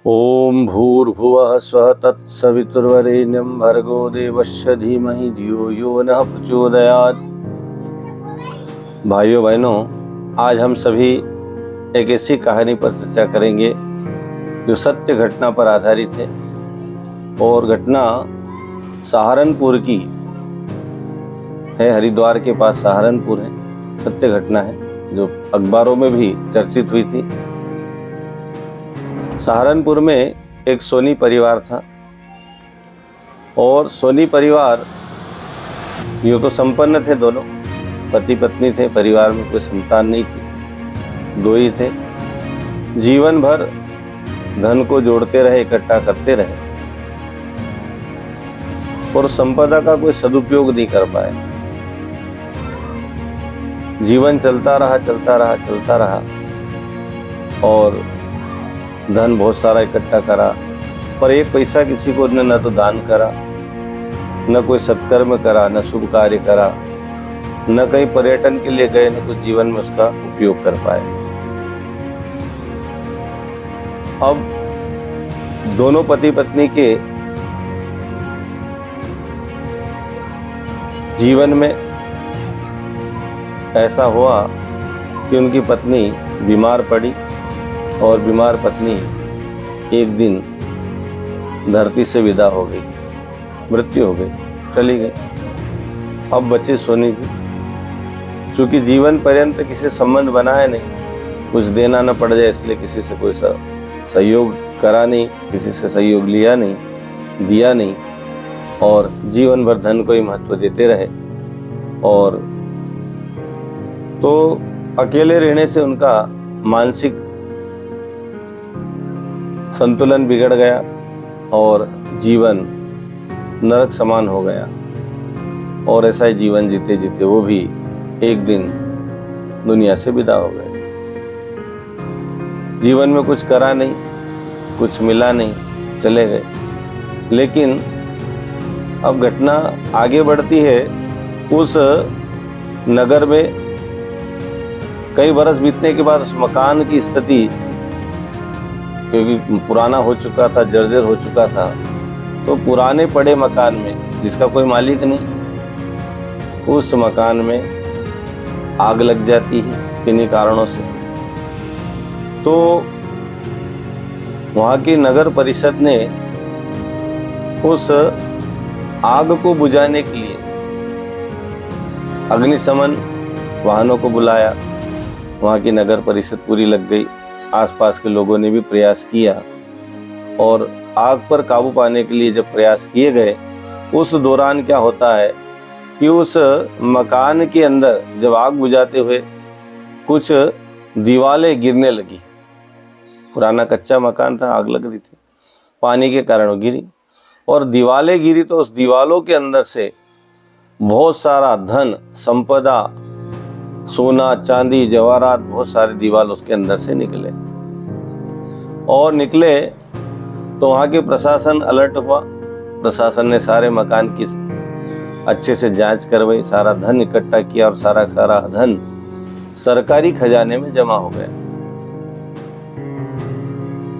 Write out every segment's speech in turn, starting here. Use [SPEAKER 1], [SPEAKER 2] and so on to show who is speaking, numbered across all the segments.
[SPEAKER 1] ओम भूर्भुवः स्वः तत्सवितुर्वरेण्यं भर्गो देवस्य धीमहि धियो यो नः प्रचोदयात्। भाइयों बहनों, आज हम सभी एक ऐसी कहानी पर चर्चा करेंगे जो सत्य घटना पर आधारित है और घटना सहारनपुर की है। हरिद्वार के पास सहारनपुर है। सत्य घटना है जो अखबारों में भी चर्चित हुई थी। सहारनपुर में एक सोनी परिवार था और सोनी परिवार यूँ तो संपन्न थे, दोनों पति पत्नी थे। परिवार में कोई संतान नहीं थी, दो ही थे। जीवन भर धन को जोड़ते रहे, इकट्ठा करते रहे और संपदा का कोई सदुपयोग नहीं कर पाए। जीवन चलता रहा और धन बहुत सारा इकट्ठा करा, पर एक पैसा किसी को न तो दान करा, न कोई सत्कर्म करा, न शुभ कार्य करा, न कहीं पर्यटन के लिए गए, न कुछ जीवन में उसका उपयोग कर पाए। अब दोनों पति पत्नी के जीवन में ऐसा हुआ कि उनकी पत्नी बीमार पड़ी और बीमार पत्नी एक दिन धरती से विदा हो गई, मृत्यु हो गई, चली गई। अब बचे सोनी जी। चूंकि जीवन पर्यंत किसी संबंध बनाया नहीं, कुछ देना न पड़ जाए इसलिए किसी से कोई सहयोग करा नहीं, किसी से सहयोग लिया नहीं, दिया नहीं और जीवन भर धन को ही महत्व देते रहे। और तो अकेले रहने से उनका मानसिक संतुलन बिगड़ गया और जीवन नरक समान हो गया। और ऐसा ही जीवन जीते जीते वो भी एक दिन दुनिया से विदा हो गए। जीवन में कुछ करा नहीं, कुछ मिला नहीं, चले गए। लेकिन अब घटना आगे बढ़ती है। उस नगर में कई बरस बीतने के बाद उस मकान की स्थिति, क्योंकि पुराना हो चुका था, जर्जर हो चुका था, तो पुराने पड़े मकान में जिसका कोई मालिक नहीं, उस मकान में आग लग जाती है किन्हीं कारणों से। तो वहाँ की नगर परिषद ने उस आग को बुझाने के लिए अग्निशमन वाहनों को बुलाया। वहाँ की नगर परिषद पूरी लग गई। आसपास के लोगों ने भी प्रयास किया और आग पर काबू पाने के लिए जब प्रयास किए गए, उस दौरान क्या होता है कि उस मकान के अंदर जब आग बुझाते हुए कुछ दीवारें गिरने लगी। पुराना कच्चा मकान था, आग लग रही थी, पानी के कारण वो गिरी और दीवारें गिरी तो उस दीवारों के अंदर से बहुत सारा धन, संपदा, सोना, चांदी, जवाहरात, बहुत सारे दीवार उसके अंदर से निकले। और निकले तो वहाँ के प्रशासन अलर्ट हुआ। प्रशासन ने सारे मकान की अच्छे से जांच करवाई, सारा धन इकट्ठा किया और सारा धन सरकारी खजाने में जमा हो गया।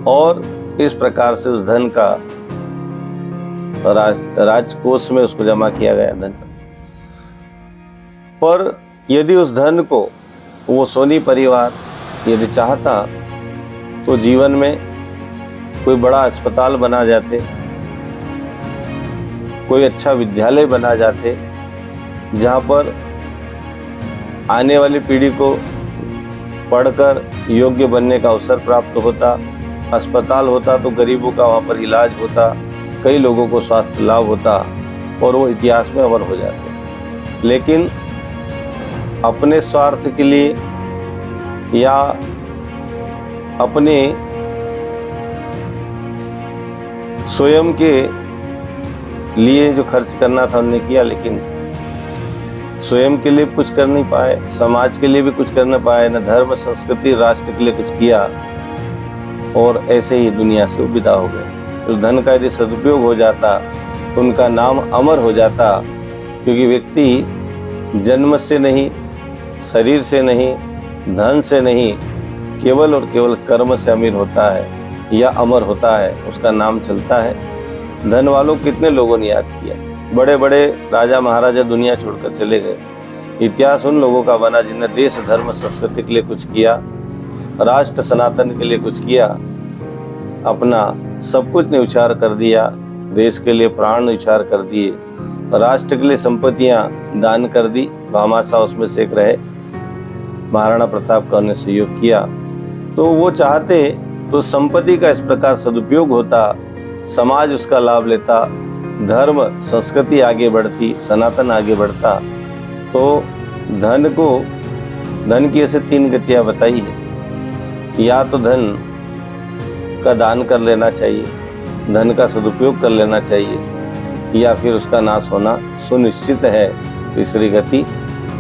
[SPEAKER 1] और इस प्रकार से उस धन का राजकोष में उसको जमा किया गया धन। पर यदि उस धन को वो सोनी परिवार यदि चाहता तो जीवन में कोई बड़ा अस्पताल बना जाते, कोई अच्छा विद्यालय बना जाते, जहाँ पर आने वाली पीढ़ी को पढ़कर योग्य बनने का अवसर प्राप्त होता। अस्पताल होता तो गरीबों का वहाँ पर इलाज होता, कई लोगों को स्वास्थ्य लाभ होता और वो इतिहास में अमर हो जाते। लेकिन अपने स्वार्थ के लिए या अपने स्वयं के लिए जो खर्च करना था उन्होंने किया, लेकिन स्वयं के लिए कुछ कर नहीं पाए, समाज के लिए भी कुछ कर नहीं पाए, न धर्म, संस्कृति, राष्ट्र के लिए कुछ किया और ऐसे ही दुनिया से विदा हो गए। उस धन का यदि सदुपयोग हो जाता तो उनका नाम अमर हो जाता, क्योंकि व्यक्ति जन्म से नहीं, शरीर से नहीं, धन से नहीं, केवल और केवल कर्म से अमीर होता है। या अमर होता है, उसका नाम चलता है। धन वालों कितने लोगों ने याद किया, बड़े बड़े राजा महाराजा दुनिया छोड़कर चले गए। इतिहास उन लोगों का बना जिन्होंने देश धर्म संस्कृति के लिए कुछ किया, राष्ट्र सनातन के लिए कुछ किया, अपना सब कुछ न्यौछावर कर दिया, देश के लिए प्राण न्यौछावर कर दिए, राष्ट्र के लिए संपत्तियां दान कर दी। भामाशाह उसमें से एक रहे। महाराणा प्रताप का उन्हें सहयोग किया। तो वो चाहते तो संपत्ति का इस प्रकार सदुपयोग होता, समाज उसका लाभ लेता, धर्म संस्कृति आगे बढ़ती, सनातन आगे बढ़ता। तो धन की ऐसे 3 गतियां बताई है। या तो धन का दान कर लेना चाहिए, धन का सदुपयोग कर लेना चाहिए, या फिर उसका नाश होना सुनिश्चित है, तीसरी गति।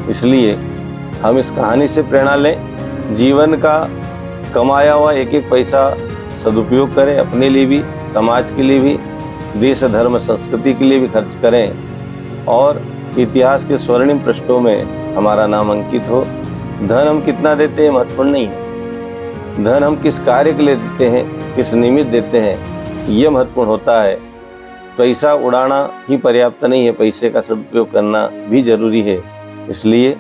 [SPEAKER 1] इसलिए हम इस कहानी से प्रेरणा लें, जीवन का कमाया हुआ एक एक पैसा सदुपयोग करें, अपने लिए भी, समाज के लिए भी, देश धर्म संस्कृति के लिए भी खर्च करें और इतिहास के स्वर्णिम पृष्ठों में हमारा नाम अंकित हो। धन हम कितना देते हैं महत्वपूर्ण नहीं है, धन हम किस कार्य के लिए देते हैं, किस निमित्त देते हैं, ये महत्वपूर्ण होता है। पैसा उड़ाना ही पर्याप्त नहीं है, पैसे का सदुपयोग करना भी जरूरी है। इसलिए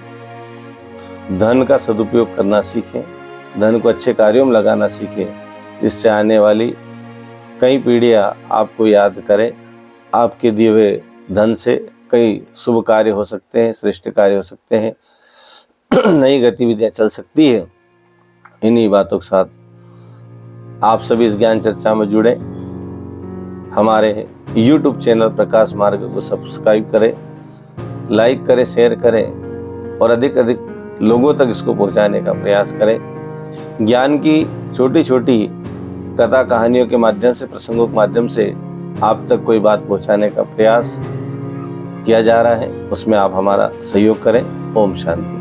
[SPEAKER 1] धन का सदुपयोग करना सीखें, धन को अच्छे कार्यों में लगाना सीखें, जिससे आने वाली कई पीढ़ियां आपको याद करें। आपके दिए हुए धन से कई शुभ कार्य हो सकते हैं, श्रेष्ठ कार्य हो सकते हैं, नई गतिविधियां चल सकती है। इन्हीं बातों के साथ आप सभी इस ज्ञान चर्चा में जुड़े, हमारे YouTube चैनल प्रकाश मार्ग को सब्सक्राइब करें, लाइक करें, शेयर करें और अधिक अधिक लोगों तक इसको पहुंचाने का प्रयास करें। ज्ञान की छोटी छोटी कथा कहानियों के माध्यम से, प्रसंगों के माध्यम से आप तक कोई बात पहुंचाने का प्रयास किया जा रहा है, उसमें आप हमारा सहयोग करें। ओम शांति।